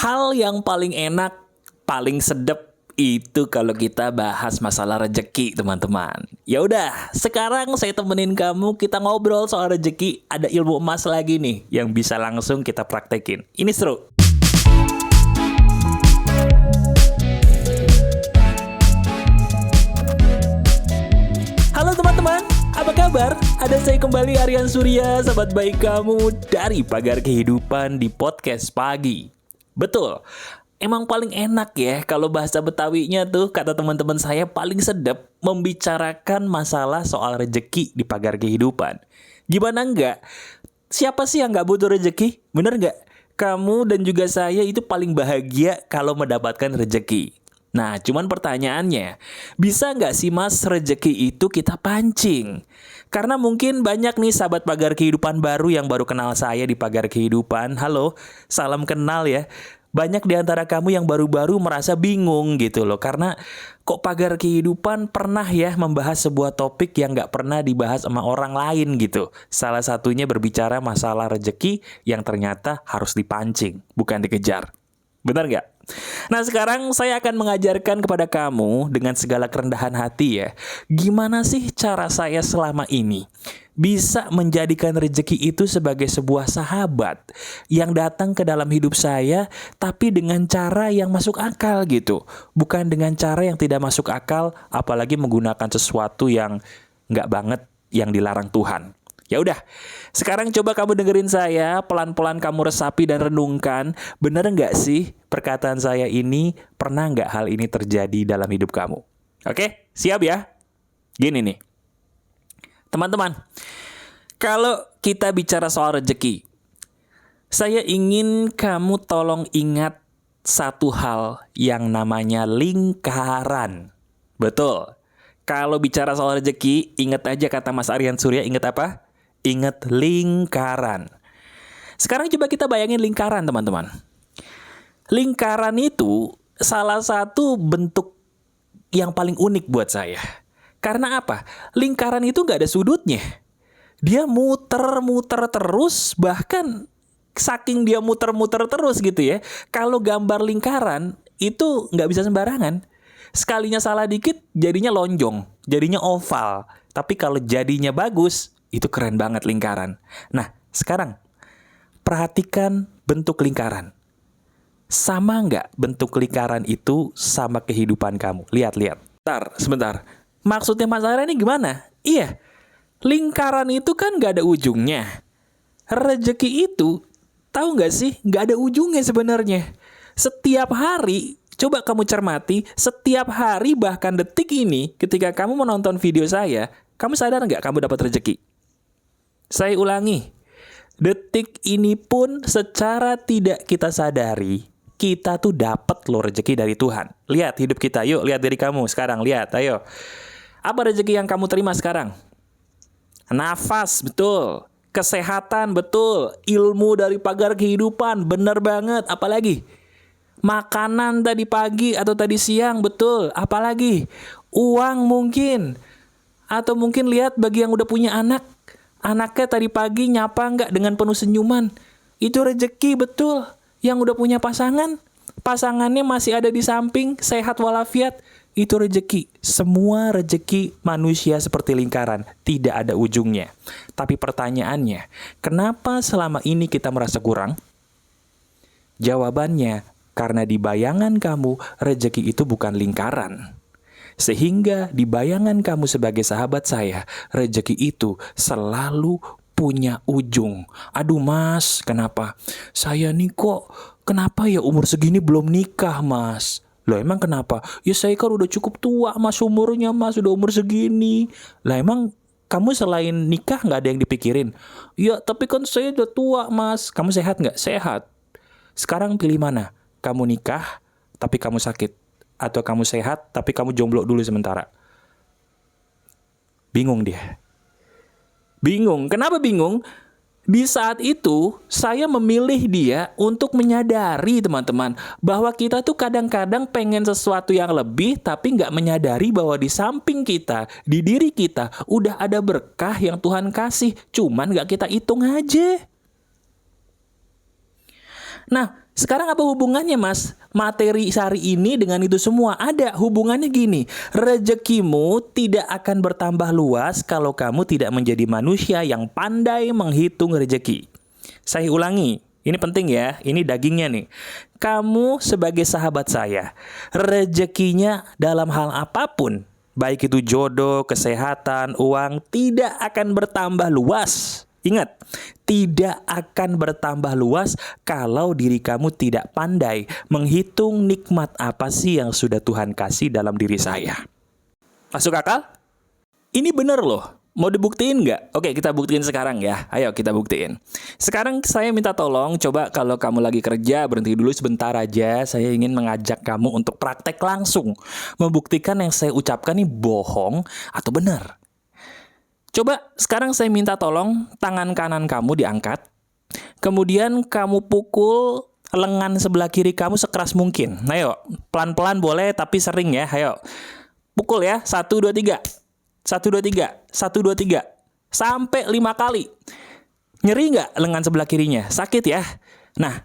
Hal yang paling enak, paling sedep itu kalau kita bahas masalah rejeki, teman-teman. Ya udah, sekarang saya temenin kamu, kita ngobrol soal rejeki. Ada ilmu emas lagi nih yang bisa langsung kita praktekin. Ini seru. Halo teman-teman, apa kabar? Ada saya kembali, Aryan Surya, sahabat baik kamu dari Pagar Kehidupan di Podcast Pagi. Betul, emang paling enak ya kalau bahasa Betawinya tuh, kata teman-teman saya, paling sedap membicarakan masalah soal rejeki di Pagar Kehidupan. Gimana enggak? Siapa sih yang nggak butuh rejeki? Bener nggak? Kamu dan juga saya itu paling bahagia kalau mendapatkan rejeki. Nah, cuman pertanyaannya, bisa nggak sih mas rejeki itu kita pancing? Karena mungkin banyak nih sahabat Pagar Kehidupan baru yang baru kenal saya di Pagar Kehidupan. Halo, salam kenal ya. Banyak di antara kamu yang baru-baru merasa bingung gitu loh. Karena kok Pagar Kehidupan pernah ya membahas sebuah topik yang nggak pernah dibahas sama orang lain gitu. Salah satunya berbicara masalah rejeki yang ternyata harus dipancing, bukan dikejar. Benar nggak? Nah sekarang saya akan mengajarkan kepada kamu dengan segala kerendahan hati ya, gimana sih cara saya selama ini bisa menjadikan rejeki itu sebagai sebuah sahabat yang datang ke dalam hidup saya, tapi dengan cara yang masuk akal gitu, bukan dengan cara yang tidak masuk akal, apalagi menggunakan sesuatu yang nggak banget, yang dilarang Tuhan. Ya udah, sekarang coba kamu dengerin saya, pelan-pelan kamu resapi dan renungkan, bener nggak sih perkataan saya ini, pernah nggak hal ini terjadi dalam hidup kamu? Oke, siap ya? Gini nih, teman-teman, kalau kita bicara soal rejeki, saya ingin kamu tolong ingat satu hal yang namanya lingkaran. Betul, kalau bicara soal rejeki, ingat aja kata Mas Aryan Surya, ingat apa? Ingat lingkaran. Sekarang coba kita bayangin lingkaran, teman-teman. Lingkaran itu salah satu bentuk yang paling unik buat saya. Karena apa? Lingkaran itu nggak ada sudutnya. Dia muter-muter terus, bahkan saking dia muter-muter terus gitu ya. Kalau gambar lingkaran itu nggak bisa sembarangan. Sekalinya salah dikit, jadinya lonjong, jadinya oval. Tapi kalau jadinya bagus, itu keren banget lingkaran. Nah, sekarang perhatikan bentuk lingkaran. Sama nggak bentuk lingkaran itu sama kehidupan kamu? Lihat. Sebentar. Maksudnya Mas Arya ini gimana? Iya, lingkaran itu kan nggak ada ujungnya. Rezeki itu, tahu nggak sih, nggak ada ujungnya sebenarnya. Setiap hari, coba kamu cermati, setiap hari bahkan detik ini, ketika kamu menonton video saya, kamu sadar nggak kamu dapat rezeki? Saya ulangi, detik ini pun secara tidak kita sadari, kita tuh dapat loh rezeki dari Tuhan. Lihat hidup kita, yuk lihat diri kamu sekarang, lihat, ayo. Apa rezeki yang kamu terima sekarang? Nafas, betul. Kesehatan, betul. Ilmu dari Pagar Kehidupan, bener banget. Apalagi? Makanan tadi pagi atau tadi siang, betul. Apalagi? Uang mungkin. Atau mungkin lihat bagi yang udah punya anak. Anaknya tadi pagi nyapa nggak dengan penuh senyuman. Itu rezeki, betul. Yang udah punya pasangan, pasangannya masih ada di samping, sehat walafiat. Itu rezeki. Semua rezeki manusia seperti lingkaran, tidak ada ujungnya. Tapi pertanyaannya, kenapa selama ini kita merasa kurang? Jawabannya, karena di bayangan kamu, rezeki itu bukan lingkaran. Sehingga di bayangan kamu sebagai sahabat saya, rezeki itu selalu punya ujung. Aduh mas, kenapa? Saya nih kok, kenapa ya umur segini belum nikah mas? Loh emang kenapa? Ya saya kan udah cukup tua mas umurnya mas, udah umur segini. Lah emang kamu selain nikah gak ada yang dipikirin? Ya tapi kan saya udah tua mas. Kamu sehat gak? Sehat. Sekarang pilih mana? Kamu nikah tapi kamu sakit. Atau kamu sehat tapi kamu jomblo dulu sementara. Bingung dia. Bingung. Kenapa bingung? Di saat itu saya memilih dia untuk menyadari teman-teman bahwa kita tuh kadang-kadang pengen sesuatu yang lebih tapi nggak menyadari bahwa di samping kita, di diri kita udah ada berkah yang Tuhan kasih, cuman nggak kita hitung aja. Nah, Sekarang apa hubungannya mas? Materi hari ini dengan itu semua ada hubungannya gini. Rezekimu tidak akan bertambah luas kalau kamu tidak menjadi manusia yang pandai menghitung rezeki. Saya ulangi, ini penting ya, ini dagingnya nih. Kamu sebagai sahabat saya, rezekinya dalam hal apapun, baik itu jodoh, kesehatan, uang, tidak akan bertambah luas. Ingat, tidak akan bertambah luas kalau diri kamu tidak pandai menghitung nikmat apa sih yang sudah Tuhan kasih dalam diri saya. Masuk akal? Ini bener loh. Mau dibuktiin nggak? Oke, kita buktiin sekarang ya. Ayo kita buktiin. Sekarang saya minta tolong, coba kalau kamu lagi kerja, berhenti dulu sebentar aja. Saya ingin mengajak kamu untuk praktek langsung. Membuktikan yang saya ucapkan ini bohong atau benar. Coba sekarang saya minta tolong tangan kanan kamu diangkat. Kemudian kamu pukul lengan sebelah kiri kamu sekeras mungkin. Ayo, pelan-pelan boleh tapi sering ya. Ayo, pukul ya. 1, 2, 3. 1, 2, 3. 1, 2, 3. Sampai 5 kali. Nyeri nggak lengan sebelah kirinya? Sakit ya? Nah,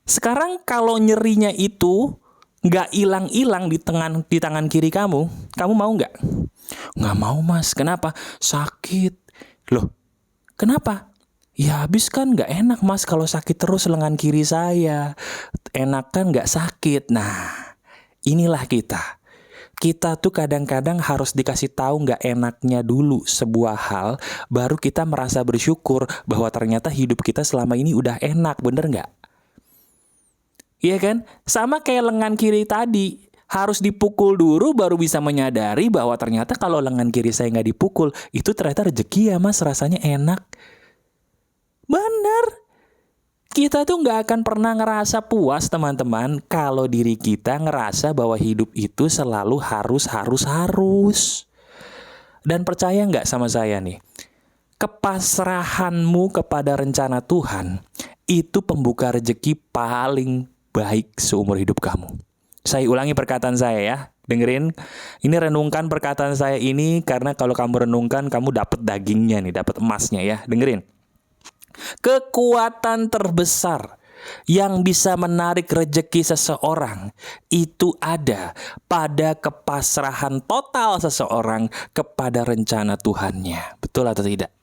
sekarang kalau nyerinya itu nggak hilang-hilang di tangan kiri kamu mau nggak? Nggak mau mas, kenapa? Sakit. Loh, kenapa? Ya habis kan nggak enak mas kalau sakit terus lengan kiri saya. Enak kan nggak sakit. Nah, inilah kita. Kita tuh kadang-kadang harus dikasih tahu nggak enaknya dulu sebuah hal, baru kita merasa bersyukur bahwa ternyata hidup kita selama ini udah enak, bener nggak? Iya kan? Sama kayak lengan kiri tadi. Harus dipukul dulu baru bisa menyadari bahwa ternyata kalau lengan kiri saya nggak dipukul, itu ternyata rezeki ya mas, rasanya enak. Benar. Kita tuh nggak akan pernah ngerasa puas teman-teman kalau diri kita ngerasa bahwa hidup itu selalu harus. Dan percaya nggak sama saya nih, kepasrahanmu kepada rencana Tuhan itu pembuka rezeki paling baik seumur hidup kamu. Saya ulangi perkataan saya ya, dengerin. Ini renungkan perkataan saya ini karena kalau kamu renungkan kamu dapat dagingnya nih, dapat emasnya ya. Dengerin. Kekuatan terbesar yang bisa menarik rezeki seseorang itu ada pada kepasrahan total seseorang kepada rencana Tuhannya. Betul atau tidak?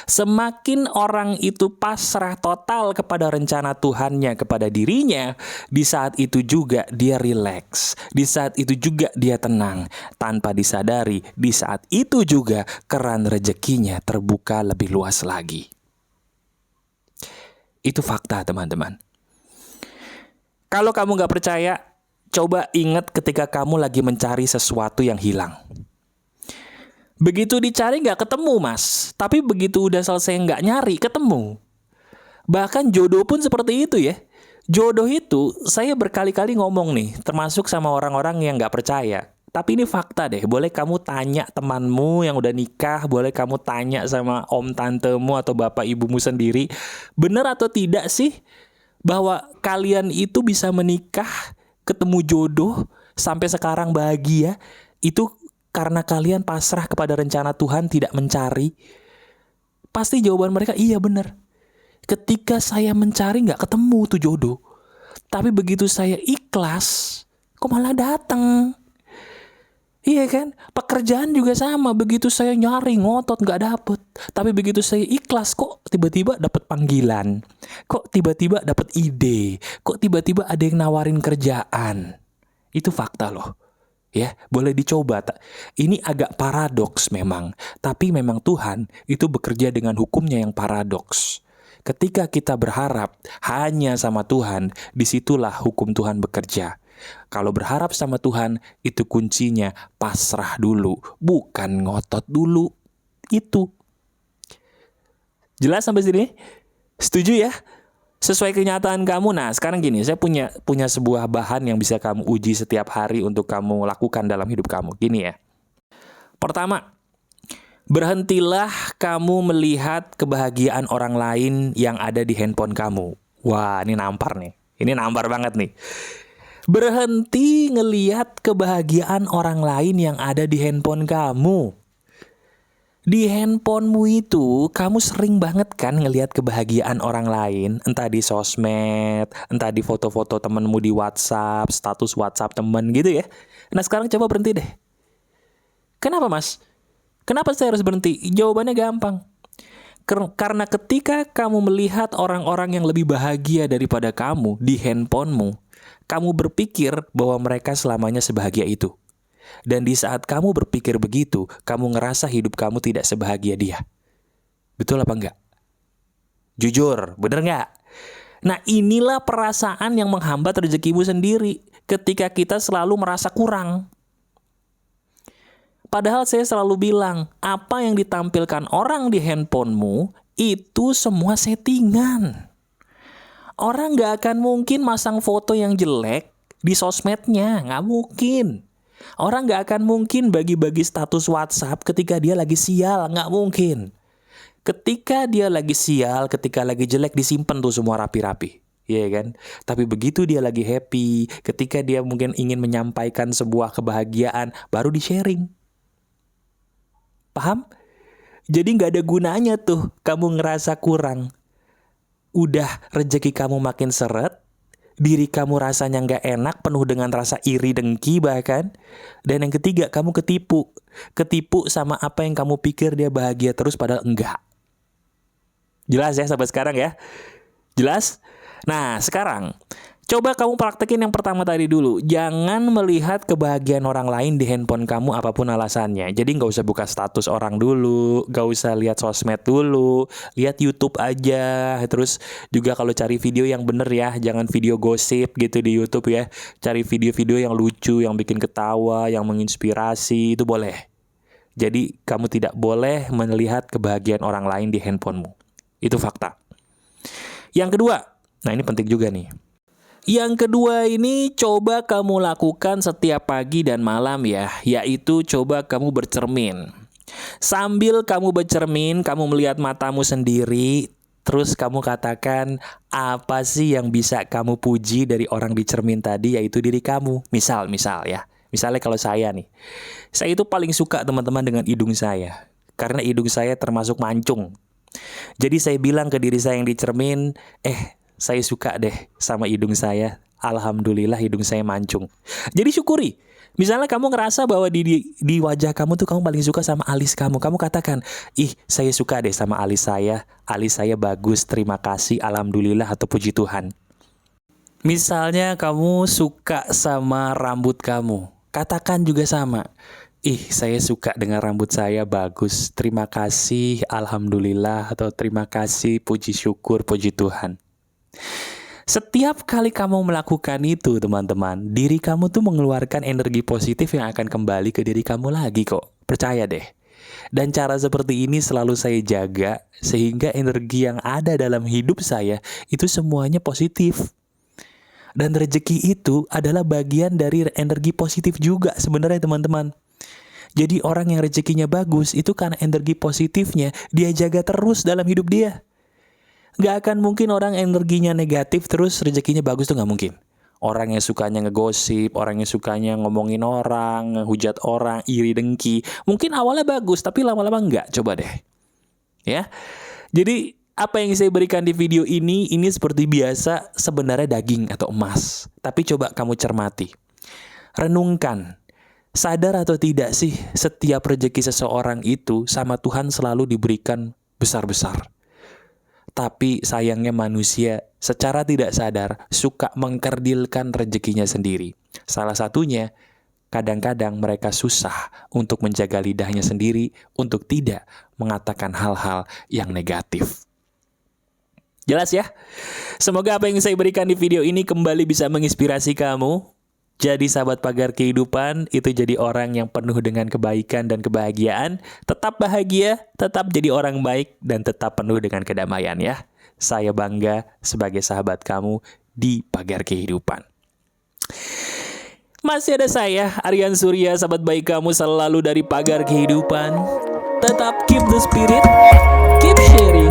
Semakin orang itu pasrah total kepada rencana Tuhannya kepada dirinya, di saat itu juga dia rileks, di saat itu juga dia tenang, tanpa disadari di saat itu juga keran rezekinya terbuka lebih luas lagi. Itu fakta teman-teman. Kalau kamu gak percaya, coba ingat ketika kamu lagi mencari sesuatu yang hilang. Begitu dicari nggak ketemu mas, tapi begitu udah selesai nggak nyari, ketemu. Bahkan jodoh pun seperti itu ya. Jodoh itu saya berkali-kali ngomong nih, termasuk sama orang-orang yang nggak percaya. Tapi ini fakta deh, boleh kamu tanya temanmu yang udah nikah, boleh kamu tanya sama om tantemu atau bapak ibumu sendiri. Benar atau tidak sih bahwa kalian itu bisa menikah, ketemu jodoh, sampai sekarang bahagia, itu karena kalian pasrah kepada rencana Tuhan, tidak mencari? Pasti jawaban mereka, iya benar. Ketika saya mencari nggak ketemu tuh jodoh. Tapi begitu saya ikhlas, kok malah datang. Iya kan? Pekerjaan juga sama. Begitu saya nyari, ngotot nggak dapet. Tapi begitu saya ikhlas, kok tiba-tiba dapat panggilan. Kok tiba-tiba dapat ide. Kok tiba-tiba ada yang nawarin kerjaan. Itu fakta loh. Ya, boleh dicoba. Ini agak paradoks memang, tapi memang Tuhan itu bekerja dengan hukumnya yang paradoks. Ketika kita berharap hanya sama Tuhan, disitulah hukum Tuhan bekerja. Kalau berharap sama Tuhan, itu kuncinya pasrah dulu, bukan ngotot dulu. Itu. Jelas sampai sini? Setuju ya? Sesuai kenyataan kamu. Nah, sekarang gini, saya punya sebuah bahan yang bisa kamu uji setiap hari untuk kamu lakukan dalam hidup kamu. Gini ya. Pertama, berhentilah kamu melihat kebahagiaan orang lain yang ada di handphone kamu. Wah, ini nampar nih. Ini nampar banget nih. Berhenti ngelihat kebahagiaan orang lain yang ada di handphone kamu. Di handphonemu itu, kamu sering banget kan ngelihat kebahagiaan orang lain, entah di sosmed, entah di foto-foto temenmu di WhatsApp, status WhatsApp temen gitu ya. Nah sekarang coba berhenti deh. Kenapa mas? Kenapa saya harus berhenti? Jawabannya gampang. Karena ketika kamu melihat orang-orang yang lebih bahagia daripada kamu di handphonemu, kamu berpikir bahwa mereka selamanya sebahagia itu. Dan di saat kamu berpikir begitu, kamu ngerasa hidup kamu tidak sebahagia dia. Betul apa enggak? Jujur, bener enggak? Nah inilah perasaan yang menghambat rezekimu sendiri ketika kita selalu merasa kurang. Padahal saya selalu bilang, apa yang ditampilkan orang di handphonemu itu semua settingan. Orang gak akan mungkin masang foto yang jelek di sosmednya, gak mungkin. Orang gak akan mungkin bagi-bagi status WhatsApp ketika dia lagi sial, gak mungkin. Ketika dia lagi sial, ketika lagi jelek disimpan tuh semua rapi-rapi. Iya kan? Tapi begitu dia lagi happy, ketika dia mungkin ingin menyampaikan sebuah kebahagiaan, baru di-sharing. Paham? Jadi gak ada gunanya tuh kamu ngerasa kurang. Udah rezeki kamu makin seret, diri kamu rasanya nggak enak, penuh dengan rasa iri dengki bahkan. Dan yang ketiga, kamu ketipu. Ketipu sama apa yang kamu pikir dia bahagia terus padahal enggak. Jelas ya sampai sekarang ya? Jelas? Nah sekarang, coba kamu praktekin yang pertama tadi dulu. Jangan melihat kebahagiaan orang lain di handphone kamu apapun alasannya. Jadi nggak usah buka status orang dulu, nggak usah lihat sosmed dulu, lihat YouTube aja. Terus juga kalau cari video yang bener ya, jangan video gosip gitu di YouTube ya. Cari video-video yang lucu, yang bikin ketawa, yang menginspirasi, itu boleh. Jadi kamu tidak boleh melihat kebahagiaan orang lain di handphonemu. Itu fakta. Yang kedua, nah ini penting juga nih. Yang kedua ini coba kamu lakukan setiap pagi dan malam ya, yaitu coba kamu bercermin. Sambil kamu bercermin, kamu melihat matamu sendiri, terus kamu katakan apa sih yang bisa kamu puji dari orang di cermin tadi, yaitu diri kamu. Misal ya, misalnya kalau saya nih, saya itu paling suka teman-teman dengan hidung saya, karena hidung saya termasuk mancung. Jadi saya bilang ke diri saya yang di cermin, saya suka deh sama hidung saya. Alhamdulillah hidung saya mancung. Jadi syukuri. Misalnya kamu ngerasa bahwa di wajah kamu tuh kamu paling suka sama alis kamu. Kamu katakan, saya suka deh sama alis saya. Alis saya bagus, terima kasih, alhamdulillah atau puji Tuhan. Misalnya kamu suka sama rambut kamu. Katakan juga sama. Saya suka dengan rambut saya bagus, terima kasih, alhamdulillah atau terima kasih, puji syukur, puji Tuhan. Setiap kali kamu melakukan itu teman-teman, diri kamu tuh mengeluarkan energi positif yang akan kembali ke diri kamu lagi kok. Percaya deh. Dan cara seperti ini selalu saya jaga sehingga energi yang ada dalam hidup saya itu semuanya positif. Dan rezeki itu adalah bagian dari energi positif juga sebenarnya teman-teman. Jadi orang yang rezekinya bagus itu karena energi positifnya dia jaga terus dalam hidup dia. Gak akan mungkin orang energinya negatif terus rezekinya bagus tuh gak mungkin. Orang yang sukanya ngegosip, orang yang sukanya ngomongin orang, ngehujat orang, iri dengki. Mungkin awalnya bagus tapi lama-lama enggak. Coba deh. Ya. Jadi apa yang saya berikan di video ini seperti biasa sebenarnya daging atau emas. Tapi coba kamu cermati. Renungkan. Sadar atau tidak sih setiap rezeki seseorang itu sama Tuhan selalu diberikan besar-besar. Tapi sayangnya manusia secara tidak sadar suka mengkerdilkan rezekinya sendiri. Salah satunya, kadang-kadang mereka susah untuk menjaga lidahnya sendiri untuk tidak mengatakan hal-hal yang negatif. Jelas ya? Semoga apa yang saya berikan di video ini kembali bisa menginspirasi kamu. Jadi sahabat pagar kehidupan, itu jadi orang yang penuh dengan kebaikan dan kebahagiaan. Tetap bahagia, tetap jadi orang baik, dan tetap penuh dengan kedamaian ya. Saya bangga sebagai sahabat kamu di pagar kehidupan. Masih ada saya, Aryan Surya, sahabat baik kamu selalu dari pagar kehidupan. Tetap keep the spirit, keep sharing,